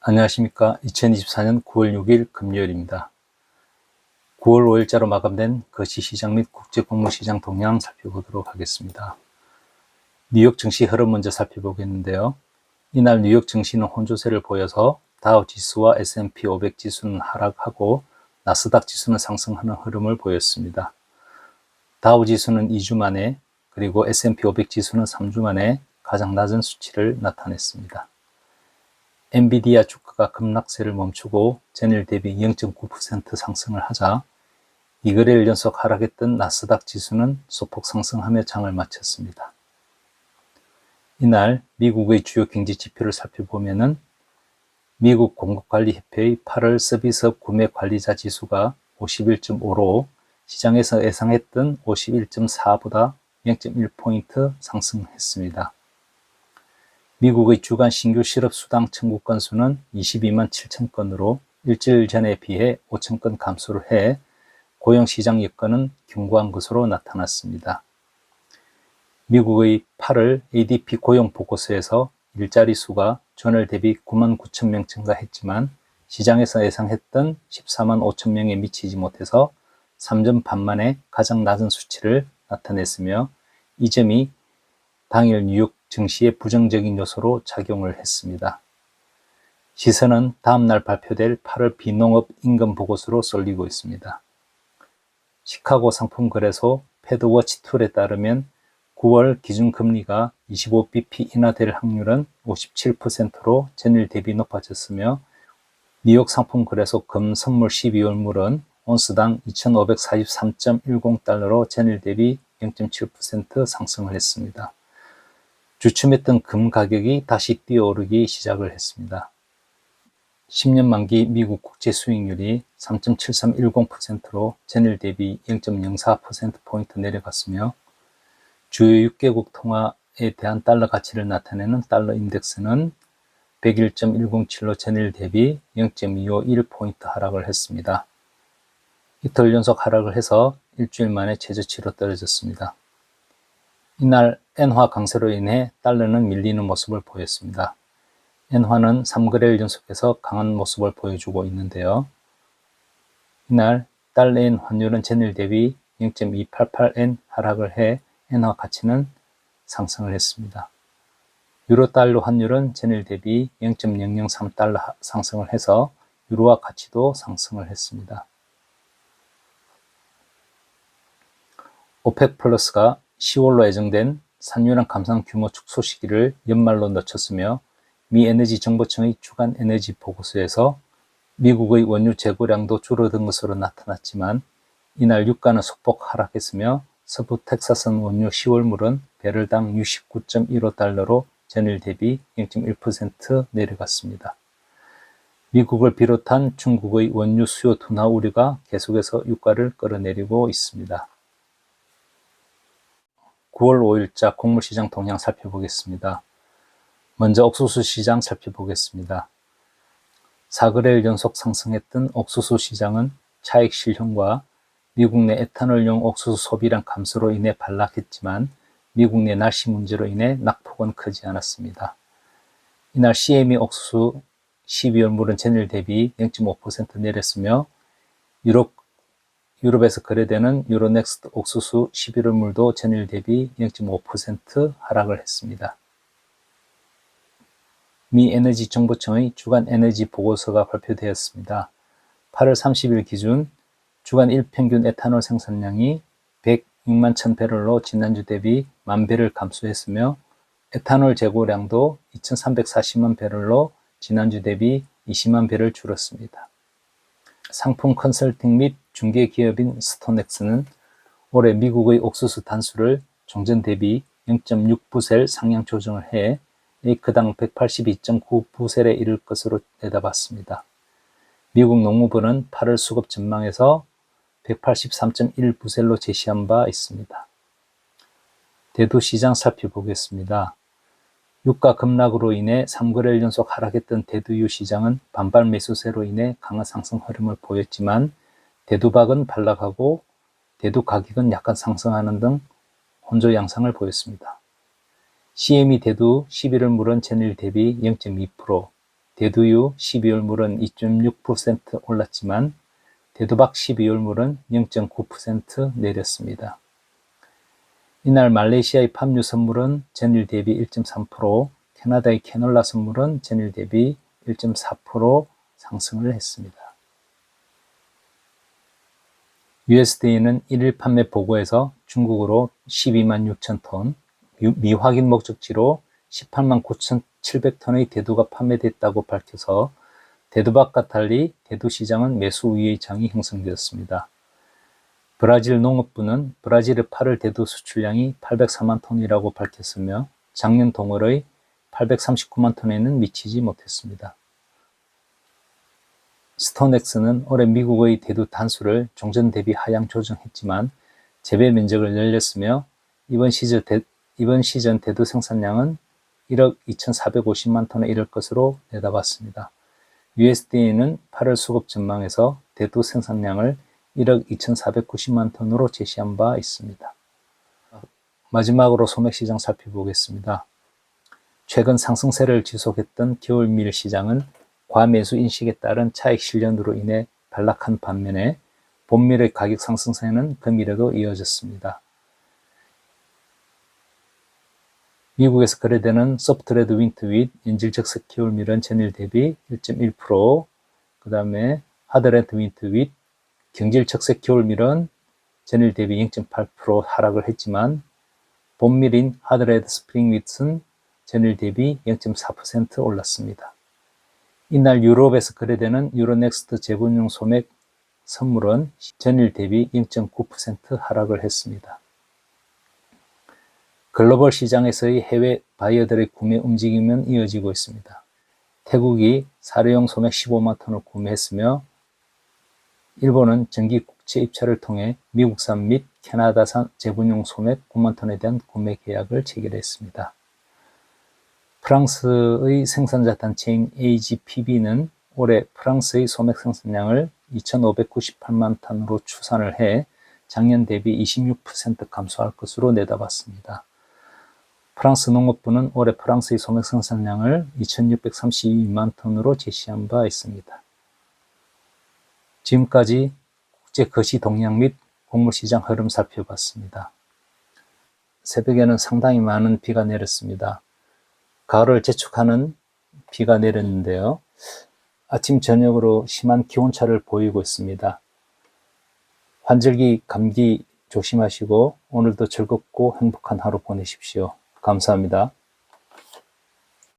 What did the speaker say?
안녕하십니까. 2024년 9월 6일 금요일입니다. 9월 5일자로 마감된 거시시장 및 국제곡물시장 동향 살펴보도록 하겠습니다. 뉴욕 증시 흐름 먼저 살펴보겠는데요. 이날 뉴욕 증시는 혼조세를 보여서 다우 지수와 S&P 500 지수는 하락하고 나스닥 지수는 상승하는 흐름을 보였습니다. 다우 지수는 2주 만에 그리고 S&P 500 지수는 3주 만에 가장 낮은 수치를 나타냈습니다. 엔비디아 주가가 급락세를 멈추고 전일 대비 0.9% 상승을 하자 2거래일 연속 하락했던 나스닥 지수는 소폭 상승하며 장을 마쳤습니다. 이날 미국의 주요 경제 지표를 살펴보면은 미국 공급관리협회의 8월 서비스업 구매 관리자 지수가 51.5로 시장에서 예상했던 51.4보다 0.1포인트 상승했습니다. 미국의 주간 신규 실업 수당 청구 건수는 22만 7천 건으로 일주일 전에 비해 5천 건 감소를 해 고용시장 여건은 견고한 것으로 나타났습니다. 미국의 8월 ADP 고용보고서에서 일자리 수가 전월 대비 9만 9천 명 증가했지만 시장에서 예상했던 14만 5천 명에 미치지 못해서 3년 반 만에 가장 낮은 수치를 나타냈으며 이 점이 당일 뉴욕 증시에 부정적인 요소로 작용을 했습니다. 시선은 다음날 발표될 8월 비농업 임금 보고서로 쏠리고 있습니다. 시카고 상품거래소 패드워치2에 따르면 9월 기준금리가 25bp 인하될 확률은 57%로 전일 대비 높아졌으며 뉴욕 상품거래소 금 선물 12월물은 온스당 2,543.10달러로 전일 대비 0.7% 상승을 했습니다. 주춤했던 금 가격이 다시 뛰어오르기 시작을 했습니다. 10년 만기 미국 국채 수익률이 3.7310%로 전일 대비 0.04%포인트 내려갔으며 주요 6개국 통화에 대한 달러 가치를 나타내는 달러 인덱스는 101.107로 전일 대비 0.251포인트 하락을 했습니다. 이틀 연속 하락을 해서 일주일 만에 최저치로 떨어졌습니다. 이날 엔화 강세로 인해 달러는 밀리는 모습을 보였습니다. 엔화는 3거래일 연속해서 강한 모습을 보여주고 있는데요. 이날 달러엔 환율은 전일 대비 0.288엔 하락을 해 엔화 가치는 상승을 했습니다. 유로달러 환율은 전일 대비 0.003달러 상승을 해서 유로화 가치도 상승을 했습니다. 오펙 플러스가 10월로 예정된 산유랑 감산 규모 축소 시기를 연말로 늦췄으며 미 에너지 정보청의 주간 에너지 보고서에서 미국의 원유 재고량도 줄어든 것으로 나타났지만 이날 유가는 소폭 하락했으며 서부 텍사스산 원유 10월물은 배럴당 69.15달러로 전일 대비 0.1% 내려갔습니다. 미국을 비롯한 중국의 원유 수요 둔화 우려가 계속해서 유가를 끌어내리고 있습니다. 9월 5일자 곡물시장 동향 살펴보겠습니다. 먼저 옥수수 시장 살펴보겠습니다. 4거래일 연속 상승했던 옥수수 시장은 차익 실현과 미국 내 에탄올용 옥수수 소비량 감소로 인해 반락했지만 미국 내 날씨 문제로 인해 낙폭은 크지 않았습니다. 이날 CME 옥수수 12월물은 전일 대비 0.5% 내렸으며 유럽에서 거래되는 유로넥스트 옥수수 11월물도 전일 대비 0.5% 하락을 했습니다. 미 에너지 정보청의 주간 에너지 보고서가 발표되었습니다. 8월 30일 기준 주간 일평균 에탄올 생산량이 106만 1000배럴로 지난주 대비 10,000배를 감소했으며 에탄올 재고량도 2340만 배럴로 지난주 대비 20만 배를 줄었습니다. 상품 컨설팅 및 중개기업인 스톤엑스는 올해 미국의 옥수수 단수를 종전 대비 0.6부셀 상향 조정을 해 에이크당 182.9부셀에 이를 것으로 내다봤습니다. 미국 농무부는 8월 수급 전망에서 183.1부셀로 제시한 바 있습니다. 대두 시장 살펴보겠습니다. 유가 급락으로 인해 3거래일 연속 하락했던 대두유 시장은 반발 매수세로 인해 강한 상승 흐름을 보였지만 대두박은 반락하고 대두 가격은 약간 상승하는 등 혼조 양상을 보였습니다. CME 대두 11월 물은 전일 대비 0.2%, 대두유 12월 물은 2.6% 올랐지만 대두박 12월 물은 0.9% 내렸습니다. 이날 말레이시아의 팜유 선물은 전일 대비 1.3%, 캐나다의 캐놀라 선물은 전일 대비 1.4% 상승을 했습니다. USDA는 1일 판매 보고에서 중국으로 12만 6천 톤, 미확인 목적지로 18만 9,700톤의 대두가 판매됐다고 밝혀서 대두박과 달리 대두 시장은 매수 우위의 장이 형성되었습니다. 브라질 농업부는 브라질의 8월 대두 수출량이 804만 톤이라고 밝혔으며 작년 동월의 839만 톤에는 미치지 못했습니다. 스톤엑스는 올해 미국의 대두 단수를 종전 대비 하향 조정했지만 재배 면적을 늘렸으며 이번 시즌 대두 생산량은 1억 2,450만 톤에 이를 것으로 내다봤습니다. USDA는 8월 수급 전망에서 대두 생산량을 1억 2,490만 톤으로 제시한 바 있습니다. 마지막으로 소맥시장 살펴보겠습니다. 최근 상승세를 지속했던 겨울밀 시장은 과매수 인식에 따른 차익 실현으로 인해 반락한 반면에 봄밀의 가격 상승세는 금일에도 이어졌습니다. 미국에서 거래되는 소프트레드 윈트윗 연질적색 겨울밀은 전일 대비 1.1%, 그 다음에 하드레드 윈트윗 경질적색 겨울밀은 전일 대비 0.8% 하락을 했지만 봄밀인 하드레드 스프링윗은 전일 대비 0.4% 올랐습니다. 이날 유럽에서 거래되는 유로넥스트 재분용 소맥 선물은 전일 대비 0.9% 하락을 했습니다. 글로벌 시장에서의 해외 바이어들의 구매 움직임은 이어지고 있습니다. 태국이 사료용 소맥 15만 톤을 구매했으며 일본은 정기 국제 입찰을 통해 미국산 및 캐나다산 재분용 소맥 9만 톤에 대한 구매 계약을 체결했습니다. 프랑스의 생산자 단체인 AGPB는 올해 프랑스의 소맥 생산량을 2,598만 톤으로 추산을 해 작년 대비 26% 감소할 것으로 내다봤습니다. 프랑스 농업부는 올해 프랑스의 소맥 생산량을 2,632만 톤으로 제시한 바 있습니다. 지금까지 국제 거시 동향 및 곡물시장 흐름 살펴봤습니다. 새벽에는 상당히 많은 비가 내렸습니다. 가을을 재촉하는 비가 내렸는데요. 아침 저녁으로 심한 기온차를 보이고 있습니다. 환절기 감기 조심하시고 오늘도 즐겁고 행복한 하루 보내십시오. 감사합니다.